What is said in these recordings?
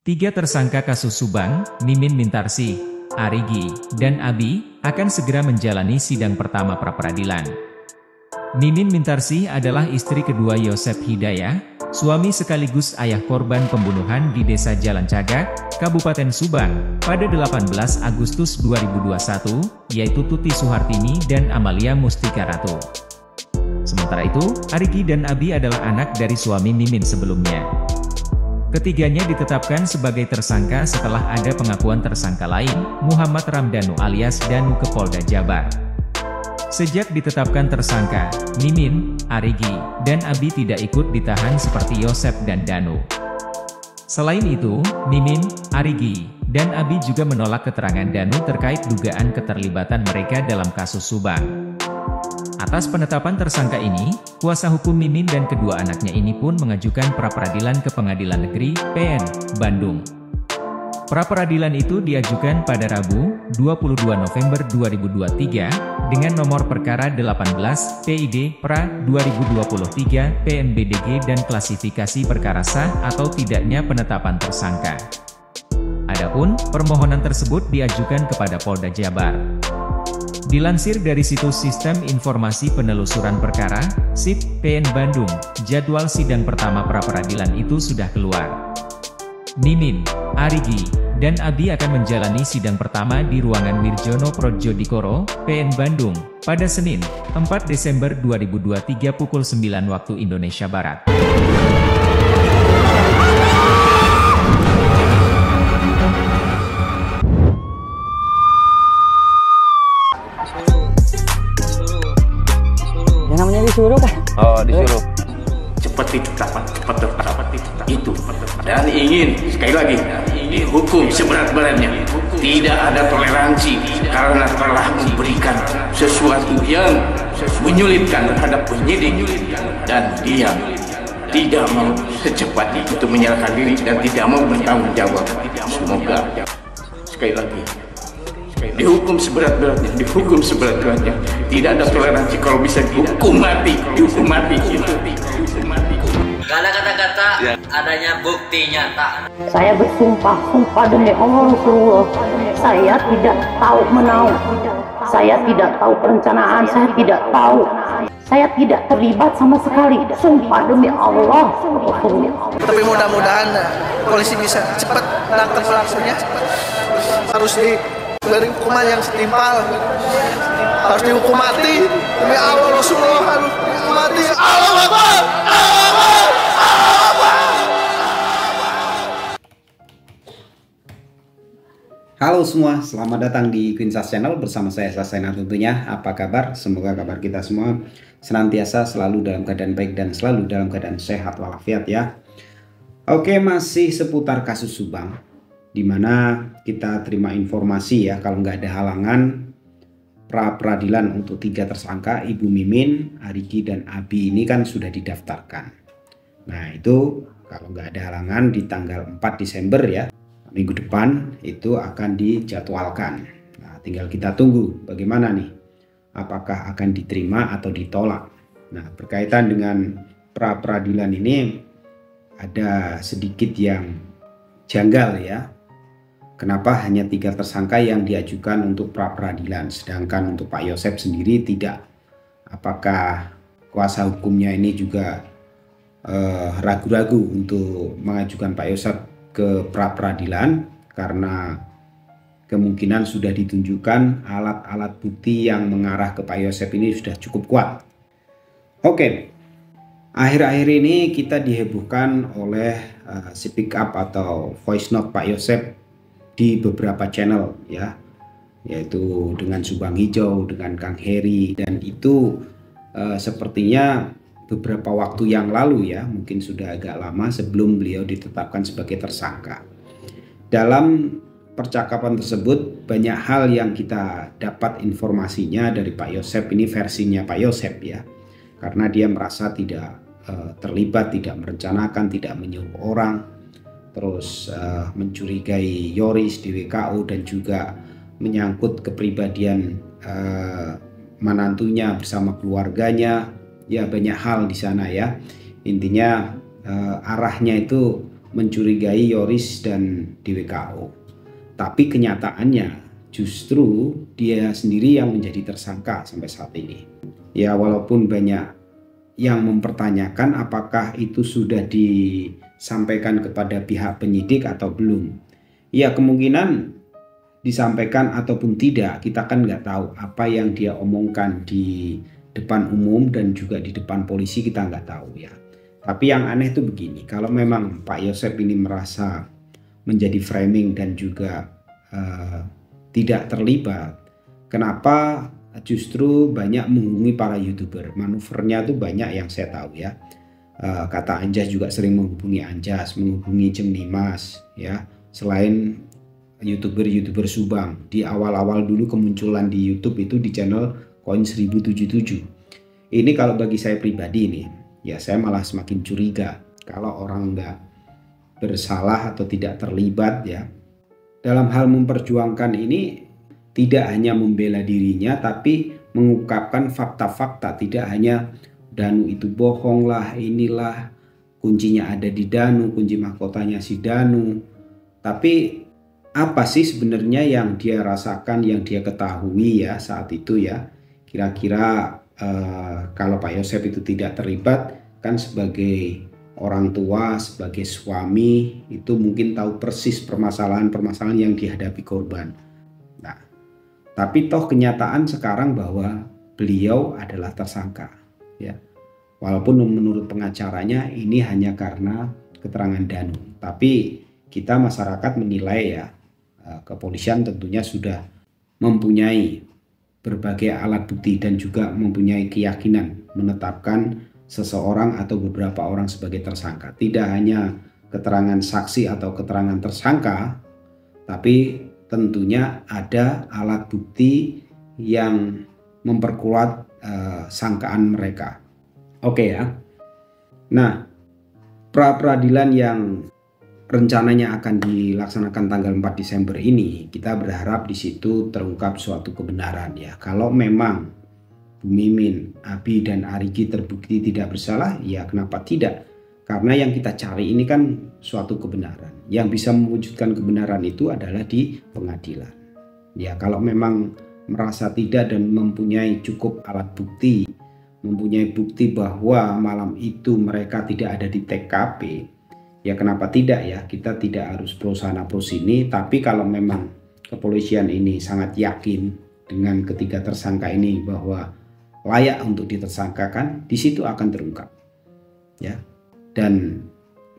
Tiga tersangka kasus Subang, Mimin Mintarsih, Arigi, dan Abi, akan segera menjalani sidang pertama pra-peradilan. Mimin Mintarsih adalah istri kedua Yosep Hidayah, suami sekaligus ayah korban pembunuhan di Desa Jalan Cagak, Kabupaten Subang, pada 18 Agustus 2021, yaitu Tuti Suhartini dan Amalia Mustika Ratu. Sementara itu, Arigi dan Abi adalah anak dari suami Mimin sebelumnya. Ketiganya ditetapkan sebagai tersangka setelah ada pengakuan tersangka lain, Muhammad Ramdhanu alias Danu ke Polda Jabar. Sejak ditetapkan tersangka, Mimin, Arigi, dan Abi tidak ikut ditahan seperti Yosep dan Danu. Selain itu, Mimin, Arigi, dan Abi juga menolak keterangan Danu terkait dugaan keterlibatan mereka dalam kasus Subang. Atas penetapan tersangka ini, kuasa hukum Mimin dan kedua anaknya ini pun mengajukan pra-peradilan ke Pengadilan Negeri, PN, Bandung. Pra-peradilan itu diajukan pada Rabu, 22 November 2023, dengan nomor perkara 18, PID, PRA, 2023, PNBDG dan klasifikasi perkara sah atau tidaknya penetapan tersangka. Adapun, permohonan tersebut diajukan kepada Polda Jabar. Dilansir dari situs Sistem Informasi Penelusuran Perkara, SIP, PN Bandung, jadwal sidang pertama pra-peradilan itu sudah keluar. Mimin, Arigi, dan Abi akan menjalani sidang pertama di ruangan Wirjono Prodjodikoro, PN Bandung, pada Senin, 4 Desember 2023 pukul 9 waktu Indonesia Barat. Namanya disuruh kan? Oh, disuruh. Cepat ditetapkan, cepat itu. Dan ingin, sekali lagi, dihukum seberat-beratnya. Tidak ada toleransi karena telah memberikan sesuatu yang menyulitkan terhadap penyidik. Dan dia tidak mau secepat itu menyerahkan diri dan tidak mau bertanggung jawab. Semoga, sekali lagi, dihukum seberat-beratnya, tidak ada toleransi. Kalau bisa dihukum mati, Gak ada kata-kata, adanya bukti nyata. Saya bersumpah demi Allah Rasulullah, saya tidak tahu menau, saya tidak tahu perencanaan, saya tidak terlibat sama sekali. Sumpah demi Allah Rasulullah. Tapi mudah-mudahan polisi bisa cepat menangkap pelakunya. Harus diberi hukuman yang setimpal, harus dihukum mati demi Allah Rasulullah, harus dihukum mati. Allahu Akbar, Allahu Akbar, Allahu Akbar. Halo semua, selamat datang di Quinzas Channel bersama saya Sasena tentunya. Apa kabar? Semoga kabar kita semua senantiasa selalu dalam keadaan baik dan selalu dalam keadaan sehat walafiat ya. Oke, masih seputar kasus Subang, dimana kita terima informasi ya, kalau nggak ada halangan pra-peradilan untuk tiga tersangka, Ibu Mimin, Arigi, dan Abi ini kan sudah didaftarkan. Nah itu kalau nggak ada halangan di tanggal 4 Desember ya, minggu depan itu akan dijadwalkan. Nah tinggal kita tunggu bagaimana nih, apakah akan diterima atau ditolak. Nah berkaitan dengan pra-peradilan ini ada sedikit yang janggal ya. Kenapa hanya tiga tersangka yang diajukan untuk pra-peradilan, sedangkan untuk Pak Yosep sendiri tidak? Apakah kuasa hukumnya ini juga ragu-ragu untuk mengajukan Pak Yosep ke pra-peradilan karena kemungkinan sudah ditunjukkan alat-alat bukti yang mengarah ke Pak Yosep ini sudah cukup kuat. Oke, akhir-akhir ini kita dihebohkan oleh speak up atau voice note Pak Yosep di beberapa channel ya, yaitu dengan Subang Hijau, dengan Kang Heri, dan itu sepertinya beberapa waktu yang lalu ya, mungkin sudah agak lama sebelum beliau ditetapkan sebagai tersangka. Dalam percakapan tersebut banyak hal yang kita dapat informasinya dari Pak Yosep, ini versinya Pak Yosep ya, karena dia merasa tidak terlibat, tidak merencanakan, tidak menyuruh orang, terus mencurigai Yoris di WKO, dan juga menyangkut kepribadian menantunya bersama keluarganya. Ya banyak hal di sana ya. Intinya arahnya itu mencurigai Yoris dan DWKO. Tapi kenyataannya justru dia sendiri yang menjadi tersangka sampai saat ini. Ya, walaupun banyak yang mempertanyakan apakah itu sudah disampaikan kepada pihak penyidik atau belum. Ya, kemungkinan disampaikan ataupun tidak, kita kan nggak tahu apa yang dia omongkan di depan umum dan juga di depan polisi, kita nggak tahu ya. Tapi yang aneh itu begini, kalau memang Pak Yosep ini merasa menjadi framing dan juga tidak terlibat, kenapa justru banyak menghubungi para YouTuber? Manuvernya tuh banyak yang saya tahu ya. Kata Anjas juga sering menghubungi Anjas, menghubungi Cemnimas ya. Selain YouTuber Subang, di awal-awal dulu kemunculan di YouTube itu di channel Koin 1077. Ini kalau bagi saya pribadi nih, ya saya malah semakin curiga kalau orang nggak bersalah atau tidak terlibat ya dalam hal memperjuangkan ini, tidak hanya membela dirinya tapi mengungkapkan fakta-fakta, tidak hanya Danu itu bohong lah, inilah kuncinya ada di Danu, kunci mahkotanya si Danu. Tapi apa sih sebenarnya yang dia rasakan, yang dia ketahui ya saat itu ya? Kira-kira kalau Pak Yosep itu tidak terlibat, kan sebagai orang tua, sebagai suami itu mungkin tahu persis permasalahan-permasalahan yang dihadapi korban. Nah, tapi toh kenyataan sekarang bahwa beliau adalah tersangka ya. Walaupun menurut pengacaranya ini hanya karena keterangan Danu, tapi kita masyarakat menilai ya, kepolisian tentunya sudah mempunyai berbagai alat bukti dan juga mempunyai keyakinan menetapkan seseorang atau beberapa orang sebagai tersangka. Tidak hanya keterangan saksi atau keterangan tersangka, tapi tentunya ada alat bukti yang memperkuat sangkaan mereka. Oke ya. Nah, pra-peradilan yang rencananya akan dilaksanakan tanggal 4 Desember ini, kita berharap di situ terungkap suatu kebenaran ya. Kalau memang Bu Mimin, Abi, dan Arigi terbukti tidak bersalah, ya kenapa tidak? Karena yang kita cari ini kan suatu kebenaran. Yang bisa mewujudkan kebenaran itu adalah di pengadilan. Ya, kalau memang merasa tidak dan mempunyai cukup alat bukti, mempunyai bukti bahwa malam itu mereka tidak ada di TKP, ya kenapa tidak ya? Kita tidak harus pro sana pro sini, tapi kalau memang kepolisian ini sangat yakin dengan ketiga tersangka ini bahwa layak untuk ditersangkakan, di situ akan terungkap ya. Dan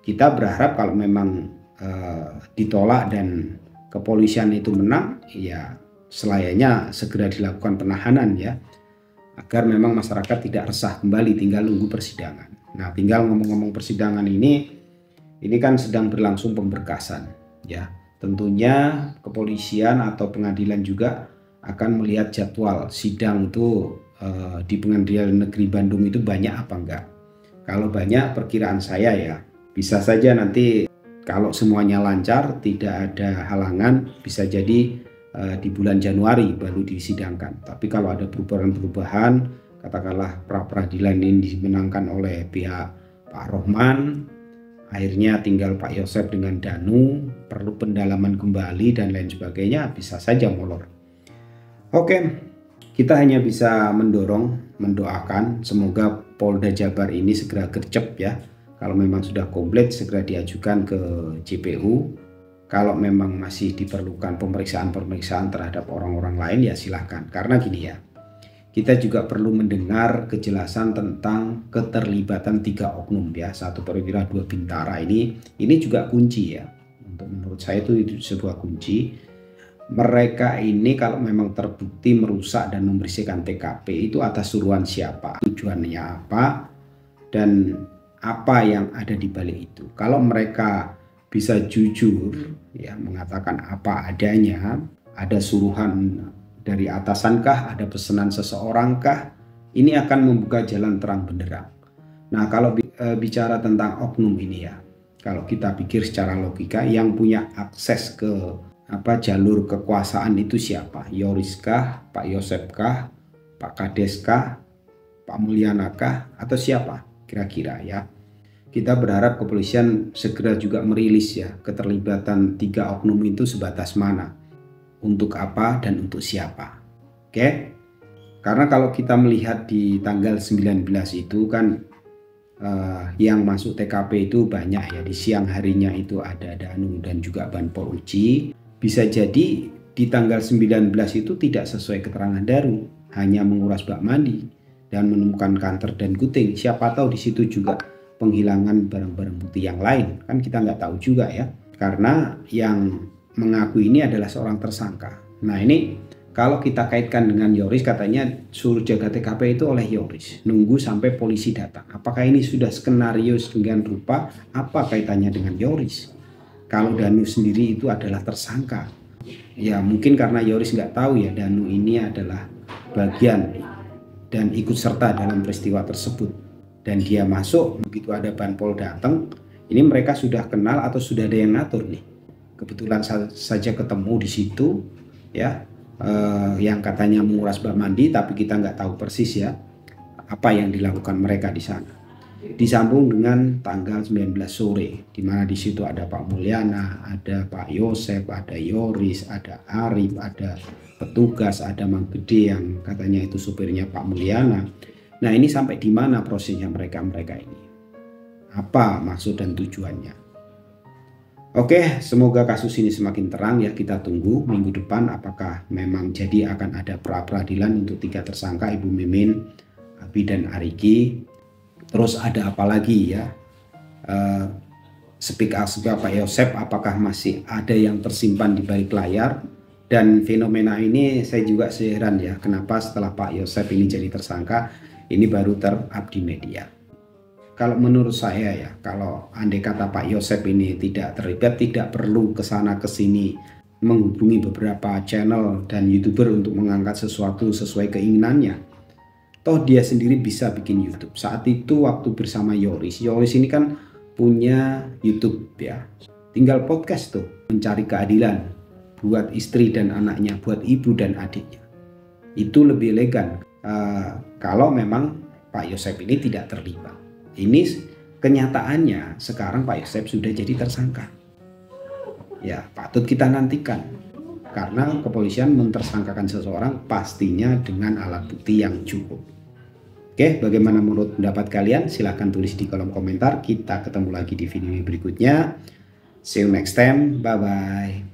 kita berharap kalau memang ditolak dan kepolisian itu menang, ya selayaknya segera dilakukan penahanan ya, agar memang masyarakat tidak resah kembali tinggal nunggu persidangan. Nah, tinggal ngomong-ngomong persidangan ini kan sedang berlangsung pemberkasan ya. Tentunya kepolisian atau pengadilan juga akan melihat jadwal sidang itu di Pengadilan Negeri Bandung itu banyak apa enggak. Kalau banyak, perkiraan saya ya bisa saja nanti kalau semuanya lancar, tidak ada halangan, bisa jadi di bulan Januari baru disidangkan. Tapi kalau ada perubahan-perubahan, katakanlah pra-peradilan ini dimenangkan oleh pihak Pak Rohman, akhirnya tinggal Pak Yosep dengan Danu, perlu pendalaman kembali dan lain sebagainya, bisa saja molor. Oke. Kita hanya bisa mendorong, mendoakan semoga Polda Jabar ini segera gercep ya. Kalau memang sudah komplit, segera diajukan ke JPU. Kalau memang masih diperlukan pemeriksaan-pemeriksaan terhadap orang-orang lain, ya silahkan. Karena gini ya, kita juga perlu mendengar kejelasan tentang keterlibatan 3 oknum ya. 1 perwira 2 bintara ini juga kunci ya. Menurut saya itu sebuah kunci. Mereka ini kalau memang terbukti merusak dan membersihkan TKP itu atas suruhan siapa, tujuannya apa, dan apa yang ada di balik itu. Kalau mereka bisa jujur ya, mengatakan apa adanya, ada suruhan dari atasankah, ada pesanan seseorangkah, ini akan membuka jalan terang benderang. Nah, kalau bicara tentang oknum ini ya, kalau kita pikir secara logika, yang punya akses ke jalur kekuasaan itu siapa? Yoris kah, Pak Yosep kah, Pak Kades kah, Pak Mulyana kah, atau siapa kira-kira ya? Kita berharap kepolisian segera juga merilis ya keterlibatan 3 oknum itu sebatas mana, untuk apa dan untuk siapa. Oke? Karena kalau kita melihat di tanggal 19 itu kan yang masuk TKP itu banyak ya. Di siang harinya itu ada Danu dan juga Banpol Uci. Bisa jadi di tanggal 19 itu tidak sesuai keterangan Daru, hanya menguras bak mandi dan menemukan kanter dan guting. Siapa tahu di situ juga penghilangan barang-barang bukti yang lain, kan kita nggak tahu juga ya, karena yang mengaku ini adalah seorang tersangka. Nah ini kalau kita kaitkan dengan Yoris, katanya suruh jaga TKP itu oleh Yoris, nunggu sampai polisi datang. Apakah ini sudah skenario dengan rupa? Apa kaitannya dengan Yoris? Kalau Danu sendiri itu adalah tersangka, ya mungkin karena Yoris nggak tahu ya Danu ini adalah bagian dan ikut serta dalam peristiwa tersebut. Dan dia masuk, begitu ada Banpol datang, ini mereka sudah kenal atau sudah ada yang ngatur nih. Kebetulan saja ketemu di situ ya, yang katanya menguras bak mandi, tapi kita nggak tahu persis ya apa yang dilakukan mereka di sana. Disambung dengan tanggal 19 sore, di mana di situ ada Pak Mulyana, ada Pak Yosep, ada Yoris, ada Arif, ada petugas, ada Mang Gede yang katanya itu supirnya Pak Mulyana. Nah ini sampai di mana prosesnya mereka ini? Apa maksud dan tujuannya? Oke, semoga kasus ini semakin terang ya. Kita tunggu minggu depan apakah memang jadi akan ada pra-peradilan untuk 3 tersangka, Ibu Mimin, Abi dan Arigi. Terus ada apa lagi ya? Speak up Pak Yosep, apakah masih ada yang tersimpan di balik layar? Dan fenomena ini saya juga heran ya, kenapa setelah Pak Yosep ini jadi tersangka, ini baru ter-up di media. Kalau menurut saya ya, kalau andai kata Pak Yosep ini tidak terlibat, tidak perlu kesana kesini menghubungi beberapa channel dan YouTuber untuk mengangkat sesuatu sesuai keinginannya. Toh dia sendiri bisa bikin YouTube. Saat itu waktu bersama Yoris ini kan punya YouTube ya. Tinggal podcast tuh, mencari keadilan buat istri dan anaknya, buat ibu dan adiknya. Itu lebih elegan. Kalau memang Pak Yosep ini tidak terlibat. Ini kenyataannya sekarang Pak Yosep sudah jadi tersangka. Ya patut kita nantikan, karena kepolisian mentersangkakan seseorang pastinya dengan alat bukti yang cukup. Oke, bagaimana menurut pendapat kalian? Silahkan tulis di kolom komentar. Kita ketemu lagi di video berikutnya. See you next time, bye bye.